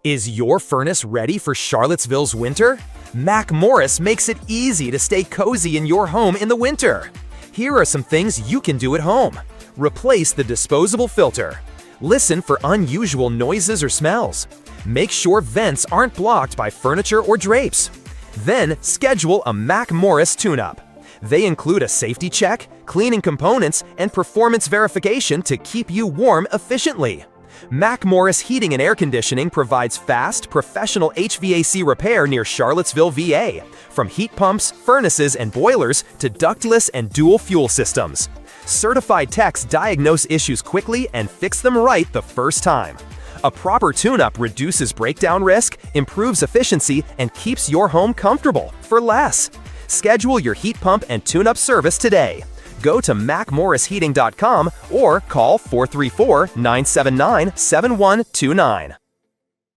Is your furnace ready for Charlottesville's winter? Mack makes it easy to stay cozy in your home in the winter. Here are some things you can do at home. Replace the disposable filter. Listen for unusual noises or smells. Make sure vents aren't blocked by furniture or drapes. Then schedule a Mack tune-up. They include a safety check, cleaning components, and performance verification to keep you warm efficiently. Mack Heating and Air Conditioning provides fast, professional HVAC repair near Charlottesville, VA, from heat pumps, furnaces, and boilers to ductless and dual fuel systems. Certified techs diagnose issues quickly and fix them right the first time. A proper tune-up reduces breakdown risk, improves efficiency, and keeps your home comfortable for less. Schedule your heat pump and tune-up service today. Go to mackmorrisheating.com or call 434-979-7129.